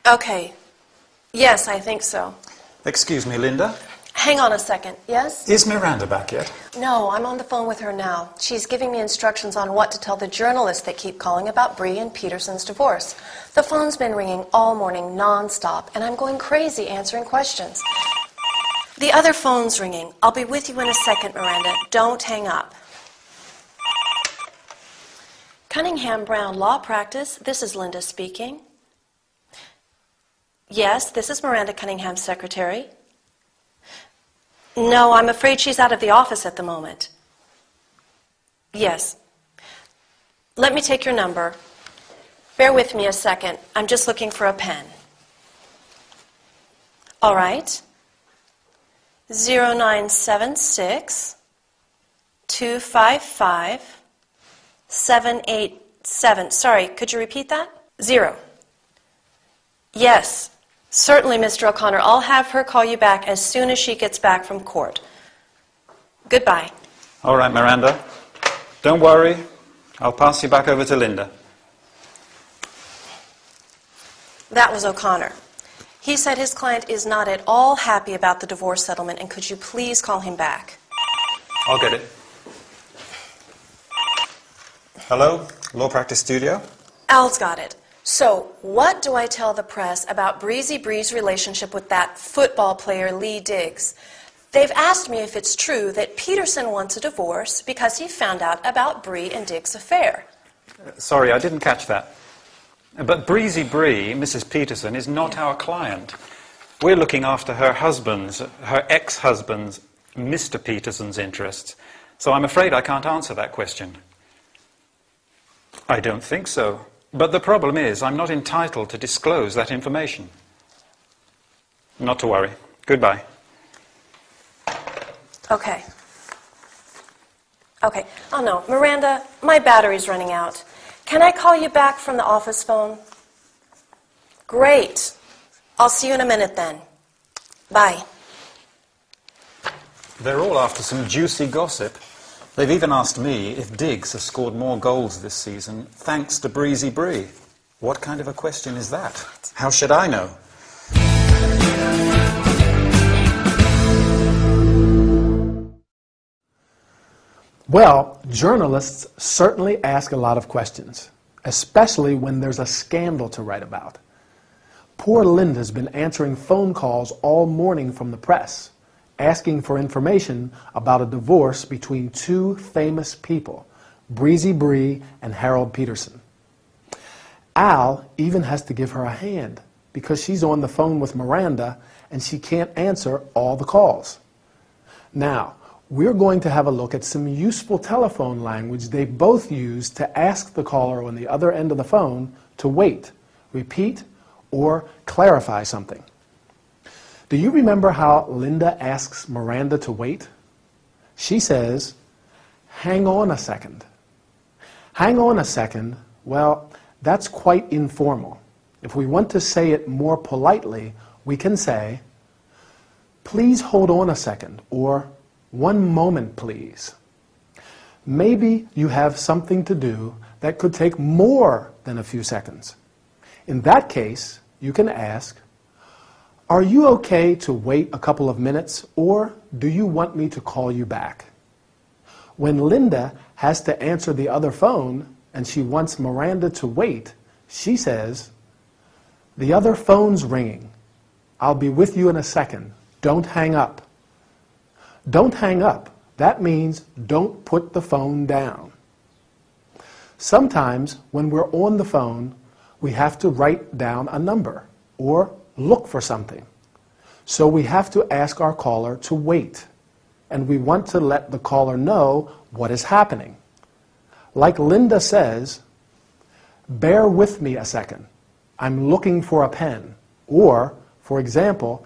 Okay. Yes, I think so. Excuse me, Linda. Hang on a second. Yes? Is Miranda back yet? No, I'm on the phone with her now. She's giving me instructions on what to tell the journalists that keep calling about Bree and Peterson's divorce. The phone's been ringing all morning, non-stop, and I'm going crazy answering questions. The other phone's ringing. I'll be with you in a second, Miranda. Don't hang up. Cunningham Brown Law Practice. This is Linda speaking. Yes, this is Miranda Cunningham's secretary. No, I'm afraid she's out of the office at the moment. Yes. Let me take your number. Bear with me a second. I'm just looking for a pen. All right. 0976 255 787. Sorry, could you repeat that? 0. Yes. Certainly, Mr. O'Connor. I'll have her call you back as soon as she gets back from court. Goodbye. All right, Miranda. Don't worry. I'll pass you back over to Linda. That was O'Connor. He said his client is not at all happy about the divorce settlement, and could you please call him back? I'll get it. Hello, Law Practice Studio? Al's got it. So, what do I tell the press about Breezy Bree's relationship with that football player, Lee Diggs? They've asked me if it's true that Peterson wants a divorce because he found out about Bree and Diggs' affair. Sorry, I didn't catch that. But Breezy Bree, Mrs. Peterson, is not our client. We're looking after her husband's, her ex-husband's, Mr. Peterson's interests. So I'm afraid I can't answer that question. I don't think so. But the problem is, I'm not entitled to disclose that information. Not to worry. Goodbye. Okay. Okay. Oh, no. Miranda, my battery's running out. Can I call you back from the office phone? Great. I'll see you in a minute then. Bye. They're all after some juicy gossip. They've even asked me if Diggs has scored more goals this season thanks to Breezy Bree. What kind of a question is that? How should I know? Well, journalists certainly ask a lot of questions, especially when there's a scandal to write about. Poor Linda's been answering phone calls all morning from the press, asking for information about a divorce between two famous people, Breezy Bree and Harold Peterson. Al even has to give her a hand because she's on the phone with Miranda and she can't answer all the calls. Now, we're going to have a look at some useful telephone language they both use to ask the caller on the other end of the phone to wait, repeat, or clarify something. Do you remember how Linda asks Miranda to wait? She says, "Hang on a second." Hang on a second, well, that's quite informal. If we want to say it more politely, we can say, "Please hold on a second," or "One moment, please." Maybe you have something to do that could take more than a few seconds. In that case, you can ask, "Are you okay to wait a couple of minutes, or do you want me to call you back?" When Linda has to answer the other phone and she wants Miranda to wait, she says, "The other phone's ringing. I'll be with you in a second. Don't hang up." Don't hang up. That means don't put the phone down. Sometimes when we're on the phone, we have to write down a number or look for something. So we have to ask our caller to wait, and we want to let the caller know what is happening. Like Linda says, "Bear with me a second. I'm looking for a pen." Or, for example,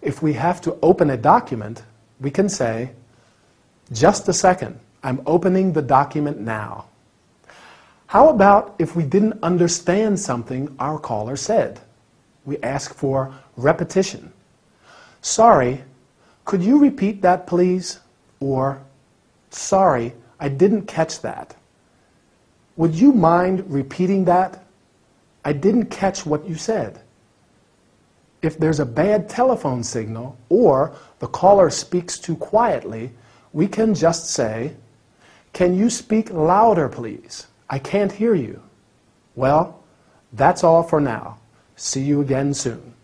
if we have to open a document, we can say, "Just a second. I'm opening the document now." How about if we didn't understand something our caller said? We ask for repetition. "Sorry, could you repeat that, please?" Or, "Sorry, I didn't catch that." "Would you mind repeating that? I didn't catch what you said." If there's a bad telephone signal or the caller speaks too quietly, we can just say, "Can you speak louder, please? I can't hear you." Well, that's all for now. See you again soon.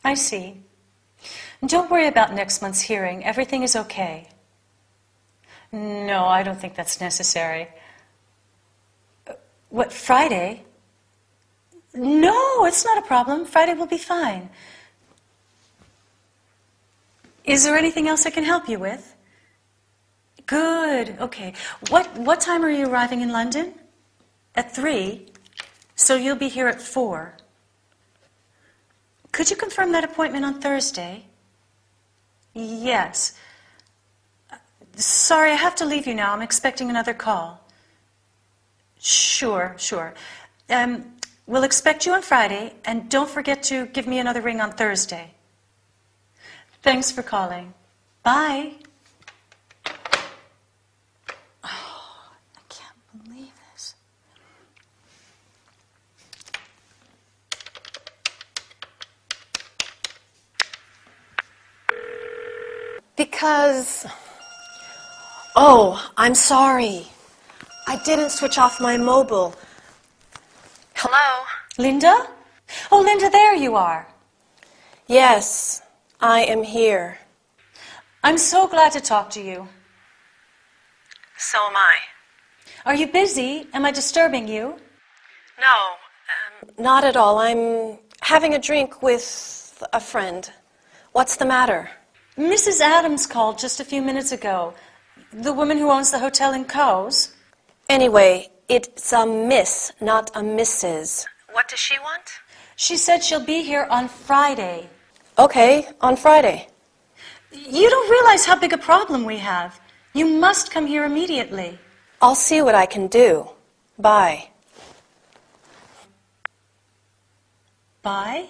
I see. Don't worry about next month's hearing. Everything is okay. No, I don't think that's necessary. What, Friday? No, it's not a problem. Friday will be fine. Is there anything else I can help you with? Good, okay. What time are you arriving in London? At 3? So you'll be here at 4. Could you confirm that appointment on Thursday? Yes. Sorry, I have to leave you now. I'm expecting another call. Sure. We'll expect you on Friday, and don't forget to give me another ring on Thursday. Thanks for calling. Bye. Oh, I can't believe this. Because... Oh, I'm sorry. I didn't switch off my mobile. Hello? Linda? Oh, Linda, there you are. Yes, I am here. I'm so glad to talk to you. So am I. Are you busy? Am I disturbing you? No, not at all. I'm having a drink with a friend. What's the matter? Mrs. Adams called just a few minutes ago. The woman who owns the hotel in Cowes. Anyway, it's a miss, not a Mrs. What does she want? She said she'll be here on Friday. Okay, on Friday. You don't realize how big a problem we have. You must come here immediately. I'll see what I can do. Bye. Bye?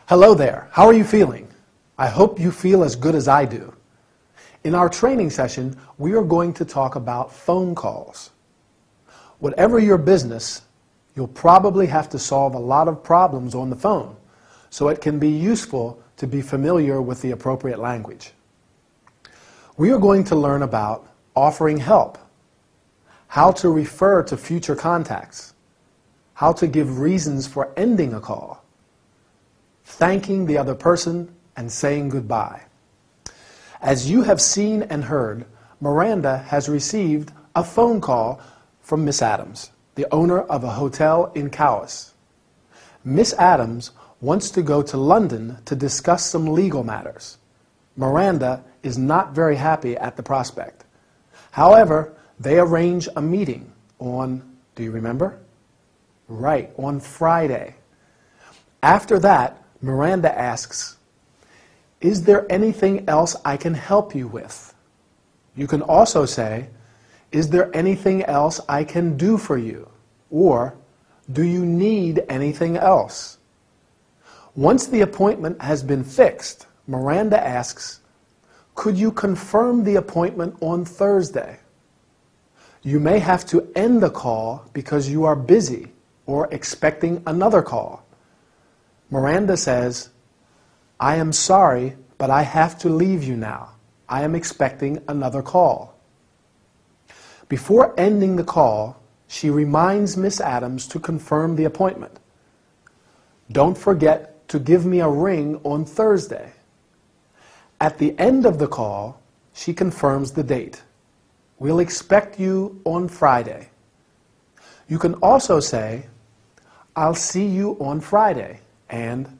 Hello there. How are you feeling? I hope you feel as good as I do. In our training session, we are going to talk about phone calls. Whatever your business, you'll probably have to solve a lot of problems on the phone, so it can be useful to be familiar with the appropriate language. We are going to learn about offering help, how to refer to future contacts, how to give reasons for ending a call, thanking the other person, and saying goodbye. As you have seen and heard, Miranda has received a phone call from Miss Adams, the owner of a hotel in Cowes. Miss Adams wants to go to London to discuss some legal matters. Miranda is not very happy at the prospect. However, they arrange a meeting on, do you remember? Right, on Friday. After that, Miranda asks, "Is there anything else I can help you with?" You can also say, "Is there anything else I can do for you?" Or, "Do you need anything else?" Once the appointment has been fixed, Miranda asks, "Could you confirm the appointment on Thursday?" You may have to end the call because you are busy or expecting another call. Miranda says, "I am sorry, but I have to leave you now. I am expecting another call." Before ending the call, she reminds Miss Adams to confirm the appointment. "Don't forget to give me a ring on Thursday." At the end of the call, she confirms the date. "We'll expect you on Friday." You can also say, "I'll see you on Friday," and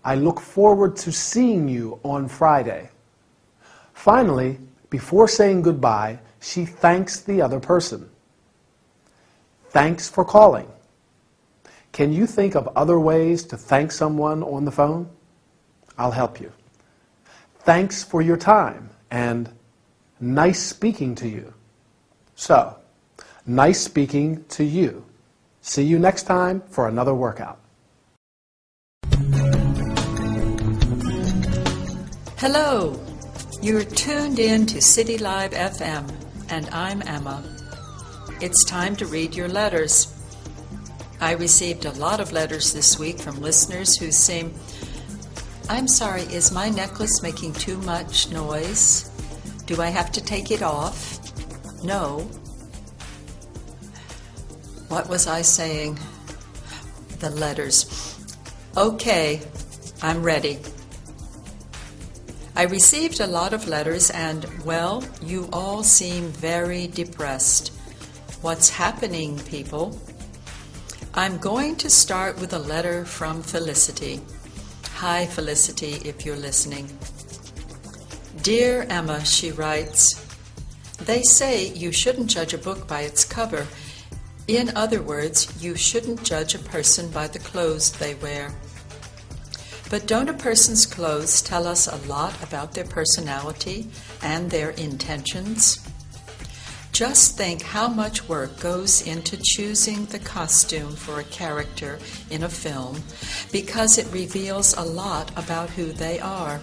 "I look forward to seeing you on Friday." Finally, before saying goodbye, she thanks the other person. "Thanks for calling." Can you think of other ways to thank someone on the phone? I'll help you. "Thanks for your time," and "Nice speaking to you." So, nice speaking to you. See you next time for another workout. Hello, you're tuned in to City Live FM, and I'm Emma. It's time to read your letters. I received a lot of letters this week from listeners who seem, I'm sorry, is my necklace making too much noise? Do I have to take it off? No. What was I saying? The letters. Okay, I'm ready. I received a lot of letters and, well, you all seem very depressed. What's happening, people? I'm going to start with a letter from Felicity. Hi, Felicity, if you're listening. Dear Emma, she writes, they say you shouldn't judge a book by its cover. In other words, you shouldn't judge a person by the clothes they wear. But don't a person's clothes tell us a lot about their personality and their intentions? Just think how much work goes into choosing the costume for a character in a film because it reveals a lot about who they are.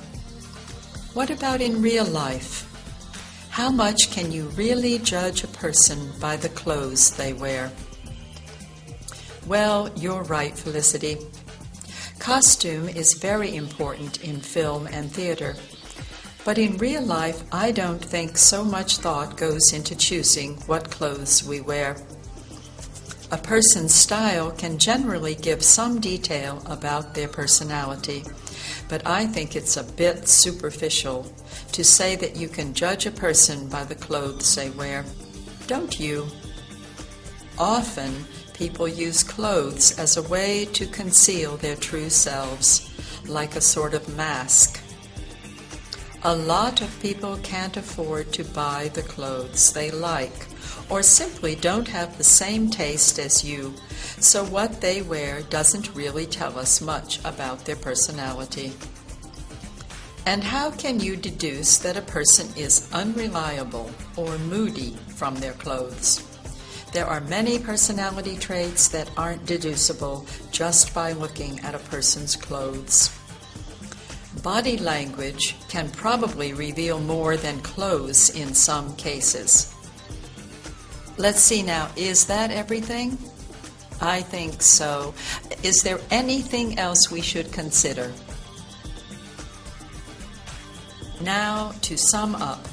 What about in real life? How much can you really judge a person by the clothes they wear? Well, you're right, Felicity. Costume is very important in film and theater, but in real life I don't think so much thought goes into choosing what clothes we wear. A person's style can generally give some detail about their personality, but I think it's a bit superficial to say that you can judge a person by the clothes they wear. Don't you? Often, people use clothes as a way to conceal their true selves, like a sort of mask. A lot of people can't afford to buy the clothes they like, or simply don't have the same taste as you, so what they wear doesn't really tell us much about their personality. And how can you deduce that a person is unreliable or moody from their clothes? There are many personality traits that aren't deducible just by looking at a person's clothes. Body language can probably reveal more than clothes in some cases. Let's see now, is that everything? I think so. Is there anything else we should consider? Now, to sum up.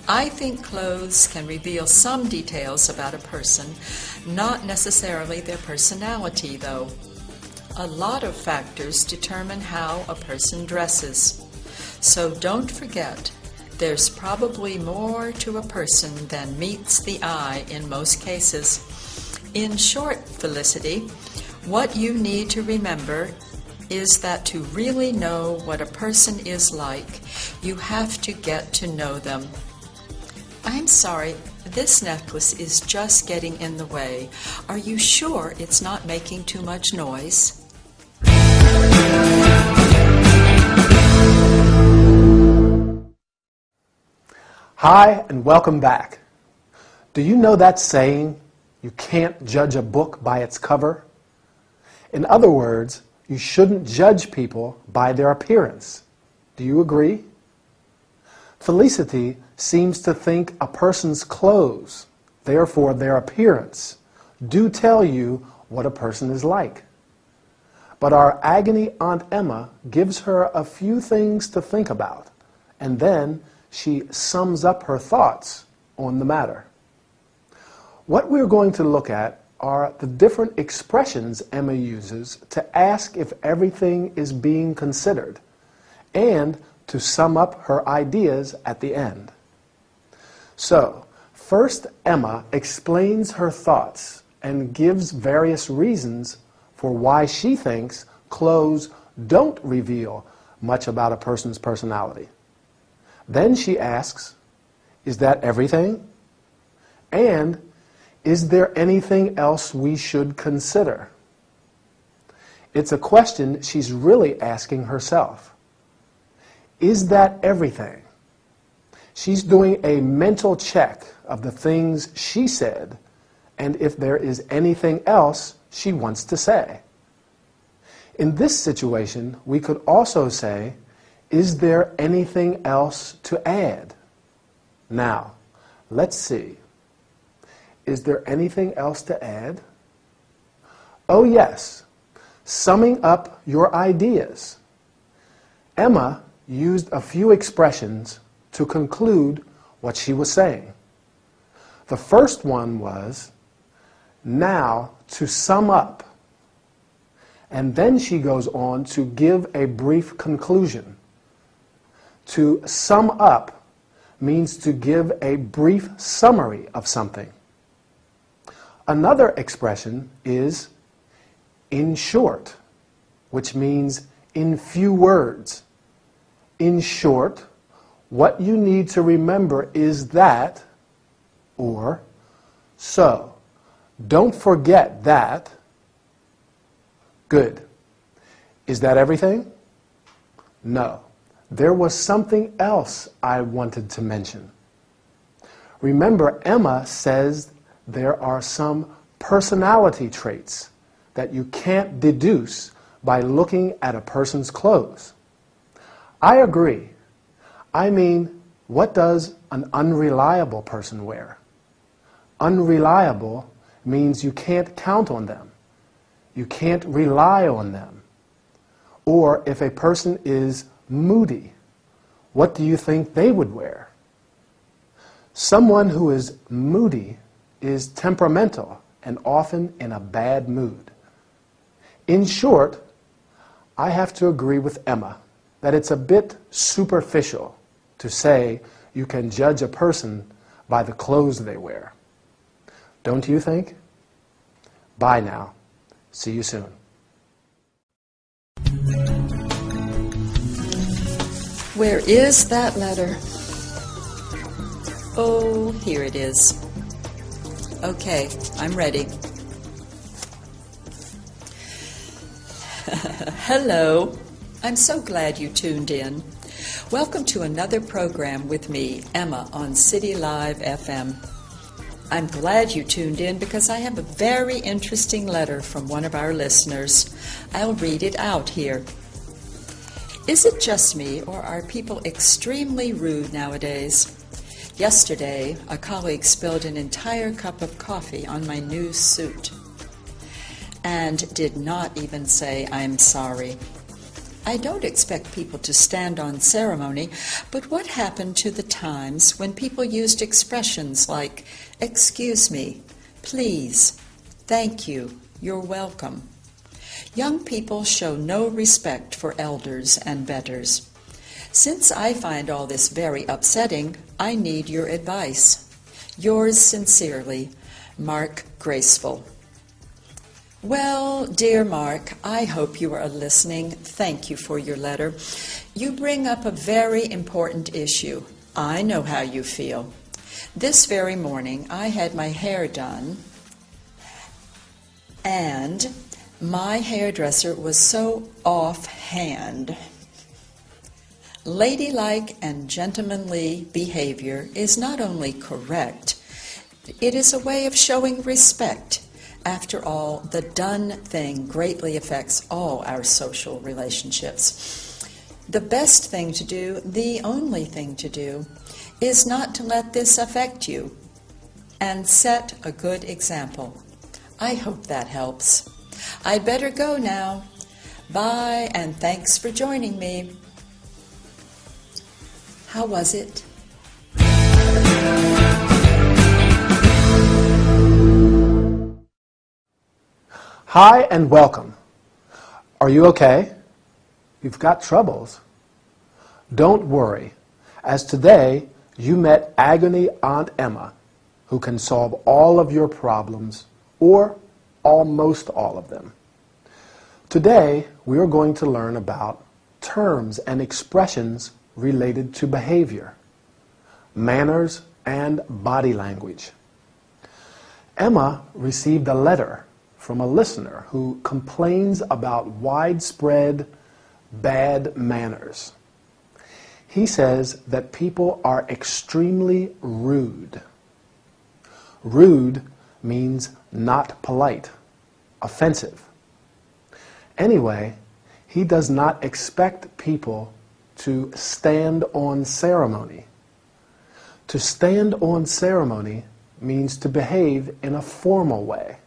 I think clothes can reveal some details about a person, not necessarily their personality, though. A lot of factors determine how a person dresses. So don't forget, there's probably more to a person than meets the eye in most cases. In short, Felicity, what you need to remember is that to really know what a person is like, you have to get to know them. I'm sorry, this necklace is just getting in the way. Are you sure it's not making too much noise? Hi, and welcome back. Do you know that saying, you can't judge a book by its cover? In other words, you shouldn't judge people by their appearance. Do you agree? Felicity seems to think a person's clothes, therefore their appearance, do tell you what a person is like. But our agony Aunt Emma gives her a few things to think about, and then she sums up her thoughts on the matter. What we're going to look at are the different expressions Emma uses to ask if everything is being considered, and to sum up her ideas at the end. So, first Emma explains her thoughts and gives various reasons for why she thinks clothes don't reveal much about a person's personality. Then she asks, is that everything? And is there anything else we should consider? It's a question she's really asking herself. Is that everything? She's doing a mental check of the things she said and if there is anything else she wants to say. In this situation, we could also say, Is there anything else to add? Now, let's see. Is there anything else to add? Oh yes, summing up your ideas. Emma used a few expressions to conclude what she was saying. The first one was, now to sum up. And then she goes on to give a brief conclusion. To sum up means to give a brief summary of something. Another expression is in short, which means in few words. In short, what you need to remember is that, or so. Don't forget that. Good. Is that everything? No. There was something else I wanted to mention. Remember, Emma says there are some personality traits that you can't deduce by looking at a person's clothes. I agree. I mean, what does an unreliable person wear? Unreliable means you can't count on them. You can't rely on them. Or if a person is moody, what do you think they would wear? Someone who is moody is temperamental and often in a bad mood. In short, I have to agree with Emma that it's a bit superficial to say you can judge a person by the clothes they wear. Don't you think? Bye now. See you soon. Where is that letter? Oh, here it is. Okay, I'm ready. Hello. I'm so glad you tuned in. Welcome to another program with me, Emma, on City Live FM. I'm glad you tuned in because I have a very interesting letter from one of our listeners. I'll read it out here. Is it just me, or are people extremely rude nowadays? Yesterday, a colleague spilled an entire cup of coffee on my new suit and did not even say, "I'm sorry." I don't expect people to stand on ceremony, but what happened to the times when people used expressions like, "Excuse me," "Please," "Thank you," "You're welcome"? Young people show no respect for elders and betters. Since I find all this very upsetting, I need your advice. Yours sincerely, Mark Graceful. Well, dear Mark, I hope you are listening. Thank you for your letter. You bring up a very important issue. I know how you feel. This very morning, I had my hair done, and my hairdresser was so offhand. Ladylike and gentlemanly behavior is not only correct, it is a way of showing respect. After all, the done thing greatly affects all our social relationships. The best thing to do, the only thing to do, is not to let this affect you, and set a good example. I hope that helps. I'd better go now. Bye, and thanks for joining me. How was it? Hi and welcome. Are you okay? You've got troubles. Don't worry, as today you met Agony Aunt Emma, who can solve all of your problems, or almost all of them. Today we are going to learn about terms and expressions related to behavior, manners, and body language. Emma received a letter from a listener who complains about widespread bad manners. He says that people are extremely rude. Rude means not polite, offensive. Anyway, he does not expect people to stand on ceremony. To stand on ceremony means to behave in a formal way.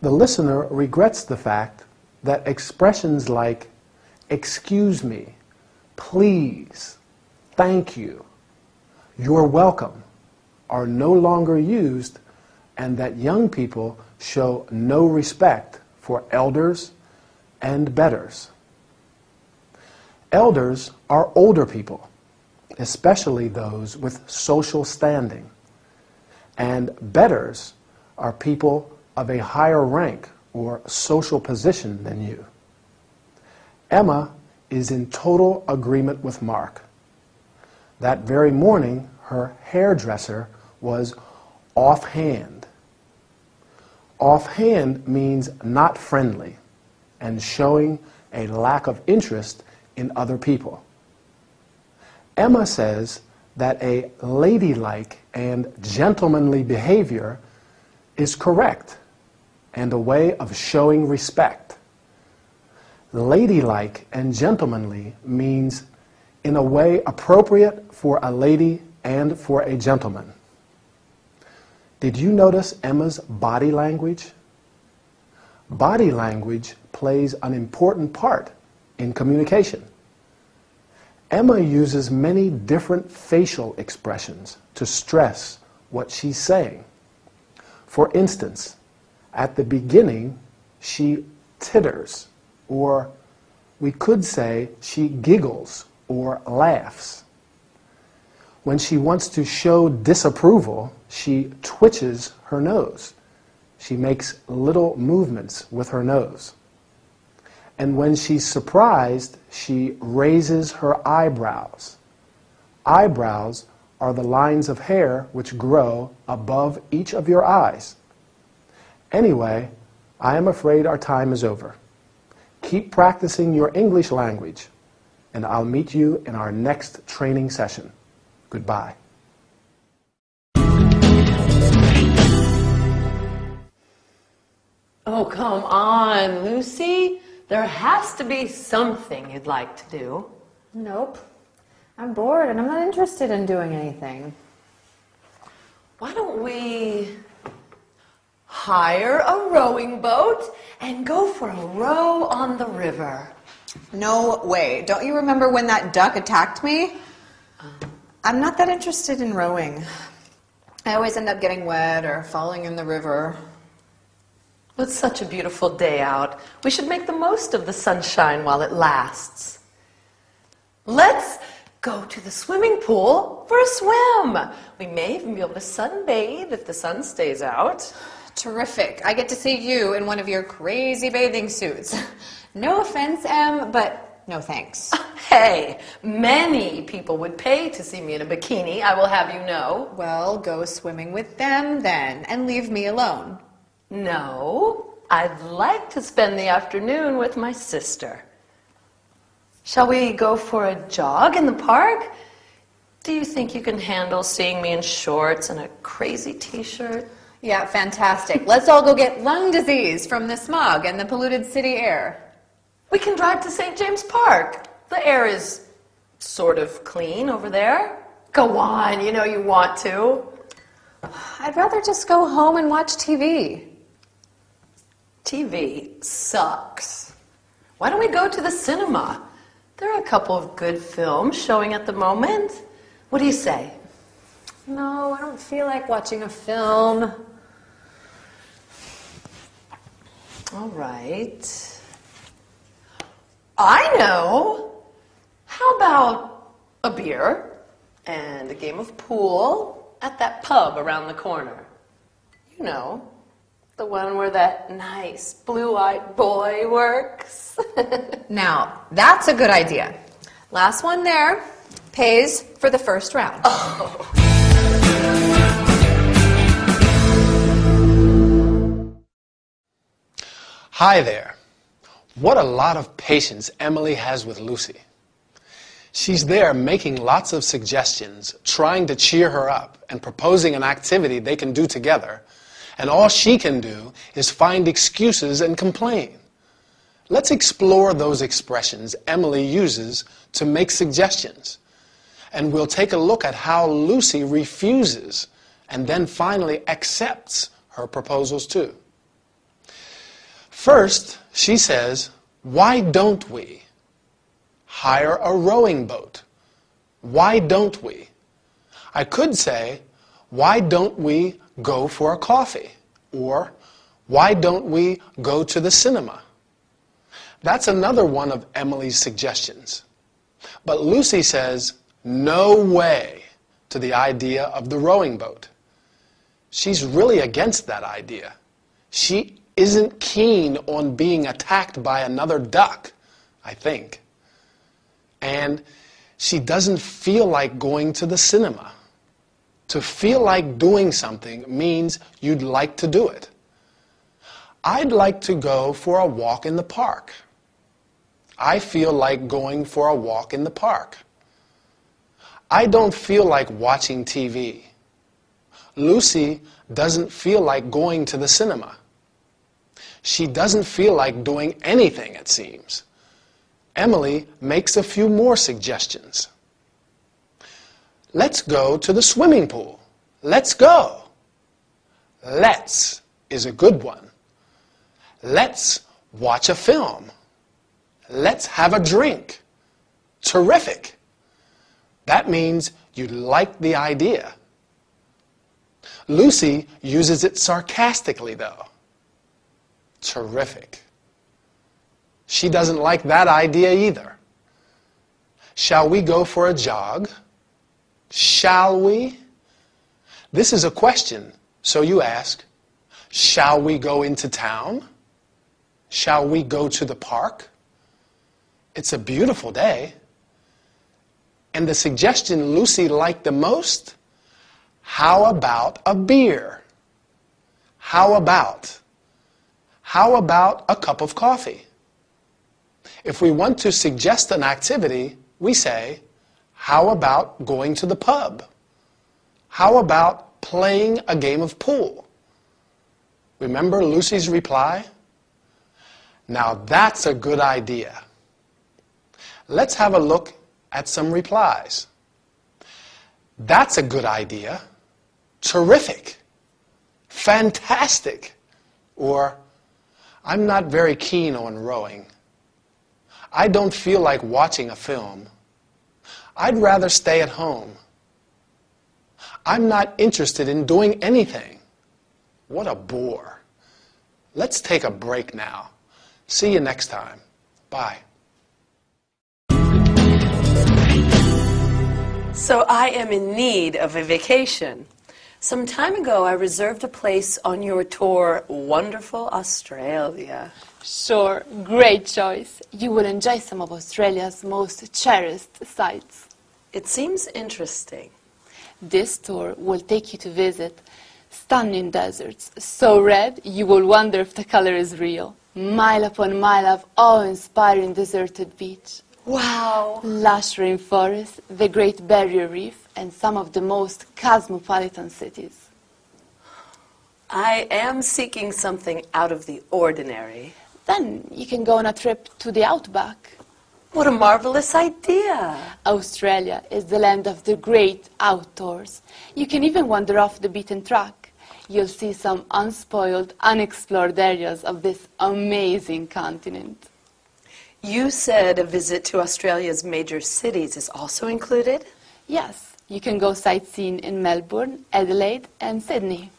The listener regrets the fact that expressions like excuse me, please, thank you, you're welcome are no longer used, and that young people show no respect for elders and betters. Elders are older people, especially those with social standing, and betters are people of a higher rank or social position than you. Emma is in total agreement with Mark. That very morning, her hairdresser was offhand. Offhand means not friendly and showing a lack of interest in other people. Emma says that a ladylike and gentlemanly behavior is correct and a way of showing respect. Ladylike and gentlemanly means in a way appropriate for a lady and for a gentleman. Did you notice Emma's body language? Body language plays an important part in communication. Emma uses many different facial expressions to stress what she's saying. For instance, at the beginning, she titters, or we could say she giggles or laughs. When she wants to show disapproval, she twitches her nose. She makes little movements with her nose. And when she's surprised, she raises her eyebrows. Eyebrows are the lines of hair which grow above each of your eyes. Anyway, I am afraid our time is over. Keep practicing your English language, and I'll meet you in our next training session. Goodbye. Oh, come on, Lucy. There has to be something you'd like to do. Nope. I'm bored and I'm not interested in doing anything. Why don't we hire a rowing boat and go for a row on the river? No way. Don't you remember when that duck attacked me? I'm not that interested in rowing. I always end up getting wet or falling in the river. It's such a beautiful day out. We should make the most of the sunshine while it lasts. Let's go to the swimming pool for a swim. We may even be able to sunbathe if the sun stays out. Terrific. I get to see you in one of your crazy bathing suits. No offense, Em, but no thanks. Hey, many people would pay to see me in a bikini, I will have you know. Well, go swimming with them then, and leave me alone. No, I'd like to spend the afternoon with my sister. Shall we go for a jog in the park? Do you think you can handle seeing me in shorts and a crazy t-shirt? Yeah, fantastic. Let's all go get lung disease from the smog and the polluted city air. We can drive to St. James Park. The air is sort of clean over there. Go on, you know you want to. I'd rather just go home and watch TV. TV sucks. Why don't we go to the cinema? There are a couple of good films showing at the moment. What do you say? No, I don't feel like watching a film. All right. I know. How about a beer and a game of pool at that pub around the corner? You know, the one where that nice blue-eyed boy works. Now, that's a good idea. Last one there pays for the first round. Oh. Hi there. What a lot of patience Emily has with Lucy. She's there making lots of suggestions, trying to cheer her up, and proposing an activity they can do together. And all she can do is find excuses and complain. Let's explore those expressions Emily uses to make suggestions. And we'll take a look at how Lucy refuses and then finally accepts her proposals too. First, she says, "Why don't we hire a rowing boat? Why don't we?" I could say, "Why don't we go for a coffee?" Or, "Why don't we go to the cinema?" That's another one of Emily's suggestions. But Lucy says, "No way" to the idea of the rowing boat. She's really against that idea. She isn't keen on being attacked by another duck, I think. And she doesn't feel like going to the cinema. To feel like doing something means you'd like to do it. I'd like to go for a walk in the park. I feel like going for a walk in the park. I don't feel like watching TV. Lucy doesn't feel like going to the cinema. She doesn't feel like doing anything, it seems. Emily makes a few more suggestions. Let's go to the swimming pool. Let's go. Let's is a good one. Let's watch a film. Let's have a drink. Terrific. That means you like the idea. Lucy uses it sarcastically, though. Terrific. She doesn't like that idea either. Shall we go for a jog? Shall we? This is a question, so you ask, shall we go into town? Shall we go to the park? It's a beautiful day. And the suggestion Lucy liked the most, how about a beer? How about a cup of coffee? If we want to suggest an activity, we say, how about going to the pub? How about playing a game of pool? Remember Lucy's reply? Now that's a good idea. Let's have a look at some replies. That's a good idea. Terrific. Fantastic. Or, I'm not very keen on rowing. I don't feel like watching a film. I'd rather stay at home. I'm not interested in doing anything. What a bore. Let's take a break now. See you next time. Bye. So I am in need of a vacation. Some time ago, I reserved a place on your tour, Wonderful Australia. Sure, great choice. You will enjoy some of Australia's most cherished sites. It seems interesting. This tour will take you to visit stunning deserts, so red you will wonder if the color is real. Mile upon mile of awe-inspiring deserted beach. Wow! Lush rainforest, the Great Barrier Reef, and some of the most cosmopolitan cities. I am seeking something out of the ordinary. Then you can go on a trip to the outback. What a marvelous idea! Australia is the land of the great outdoors. You can even wander off the beaten track. You'll see some unspoiled, unexplored areas of this amazing continent. You said a visit to Australia's major cities is also included? Yes, you can go sightseeing in Melbourne, Adelaide, and Sydney.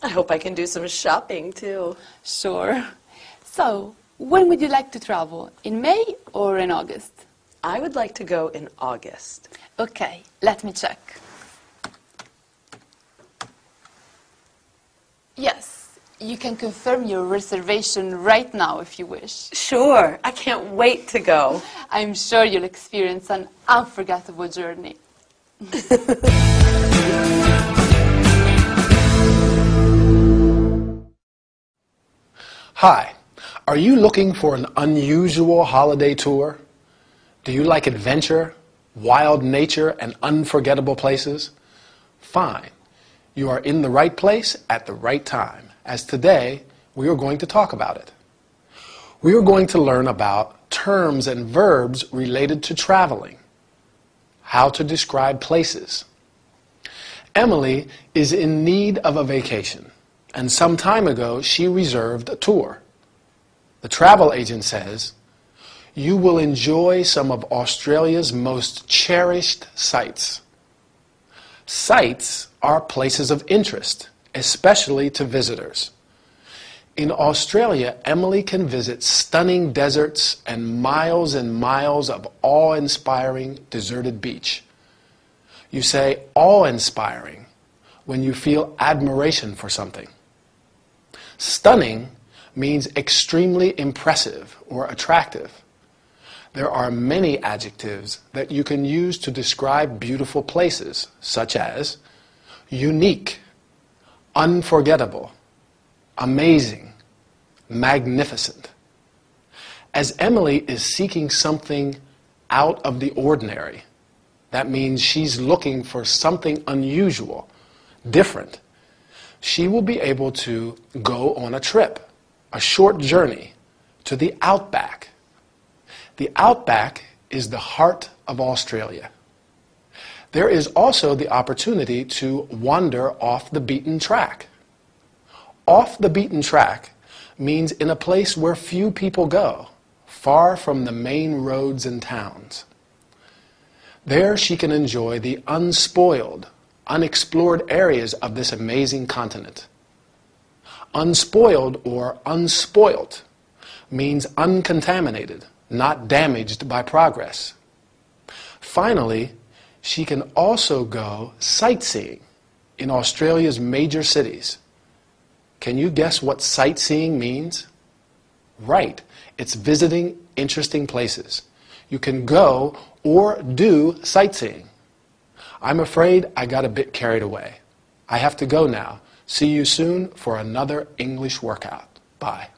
I hope I can do some shopping, too. Sure. So, when would you like to travel? In May or in August? I would like to go in August. Okay, let me check. Yes, you can confirm your reservation right now if you wish. Sure, I can't wait to go. I'm sure you'll experience an unforgettable journey. Hi, are you looking for an unusual holiday tour? Do you like adventure, wild nature, and unforgettable places? Fine. You are in the right place at the right time, as today we are going to talk about it. We are going to learn about terms and verbs related to traveling, how to describe places. Emily is in need of a vacation, and some time ago she reserved a tour. The travel agent says, "You will enjoy some of Australia's most cherished sights." Sights are places of interest, especially to visitors. In Australia, Emily can visit stunning deserts and miles of awe-inspiring deserted beach. You say awe-inspiring when you feel admiration for something. Stunning means extremely impressive or attractive. There are many adjectives that you can use to describe beautiful places, such as unique, unforgettable, amazing, magnificent. As Emily is seeking something out of the ordinary, that means she's looking for something unusual, different, she will be able to go on a trip, a short journey, to the outback. The outback is the heart of Australia. There is also the opportunity to wander off the beaten track. Off the beaten track means in a place where few people go, far from the main roads and towns. There she can enjoy the unspoiled, unexplored areas of this amazing continent. Unspoiled or unspoilt means uncontaminated, not damaged by progress. Finally, she can also go sightseeing in Australia's major cities. Can you guess what sightseeing means? Right, it's visiting interesting places. You can go or do sightseeing. I'm afraid I got a bit carried away. I have to go now. See you soon for another English workout. Bye.